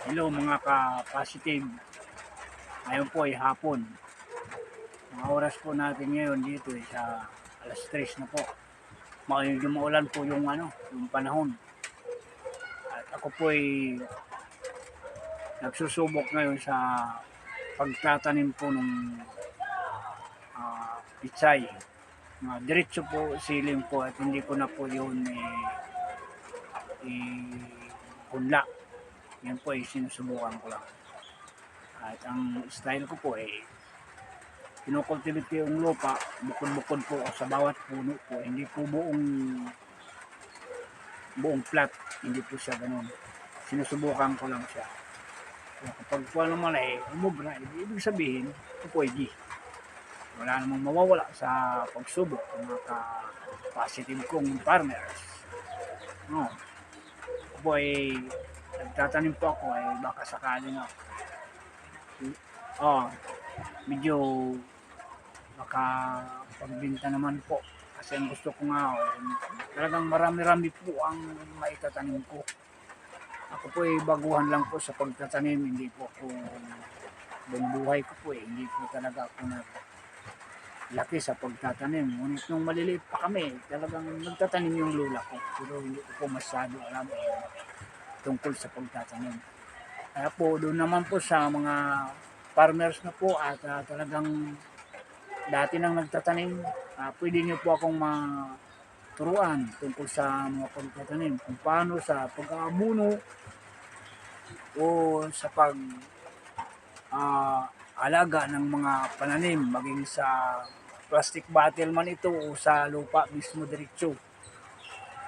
Hello mga ka-positive. Ngayon po ay hapon. Ang oras po natin ngayon dito ay sa alas 3 na po. Medyo maulan po yung panahon. At ako po ay nagsusubok ngayon sa pagtatanim po ng pichay. Diretso po siling po at hindi ko na po yun punla. Yan po ay sinusubukan ko lang. At ang style ko po ay kinukultivate ko yung lupa, bukod-bukod po sa bawat puno po. Hindi po buong flat, hindi po siya ganun. Sinusubukan ko lang siya. So, kapag po naman ay umubra, ibig sabihin, ito po ay G. Wala namang mawawala sa pagsubok ng mga ka-positive kong farmers. No. Ako po ay nagtatanim po ako ay baka sakali nga medyo baka pagbinta naman po kasi ang gusto ko nga talagang marami-rami po ang maitatanim ko. Ako po ay baguhan lang po sa pagtatanim, hindi po ako buong buhay ko po hindi po talaga ako laki sa pagtatanim. Ngunit nung maliliit pa kami talagang nagtatanim yung lula ko, pero hindi ko po masyado alam tungkol sa pagtatanim. Kaya po doon naman po sa mga farmers na po at talagang dati nang nagtatanim, pwede niyo po akong maturuan tungkol sa mga pagtatanim, kung paano sa pag-aabuno o sa alaga ng mga pananim, maging sa plastic bottle man ito o sa lupa mismo diretso.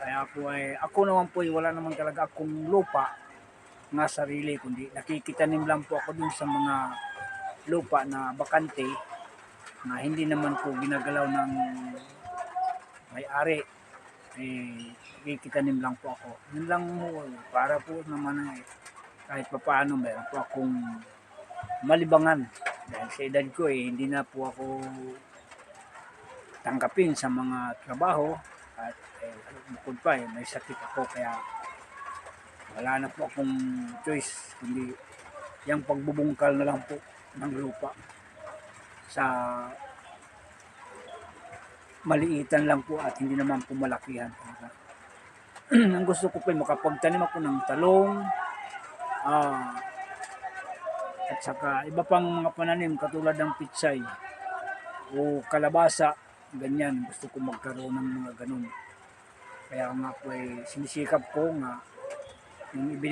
Kaya po ay ako naman po ay wala naman talaga akong lupa nga sarili, kundi nakikitanim lang po ako dun sa mga lupa na bakante na hindi naman po ginagalaw ng may-ari. Nakikitanim lang po ako. Yun lang mo, para po naman kahit papaano meron po akong malibangan. Dahil sa edad ko hindi na po ako tanggapin sa mga trabaho at bukod pa may sakit ako, kaya wala na po akong choice kundi yung pagbubungkal na lang po ng lupa sa maliitan lang po at hindi naman po malakihan. Ang gusto ko po ay makapagtanim ako ng talong at saka iba pang mga pananim katulad ng pitsay o kalabasa, ganyan. Gusto ko magkaroon ng mga ganun. Kaya nga po ay sinisikap ko nga yung ibili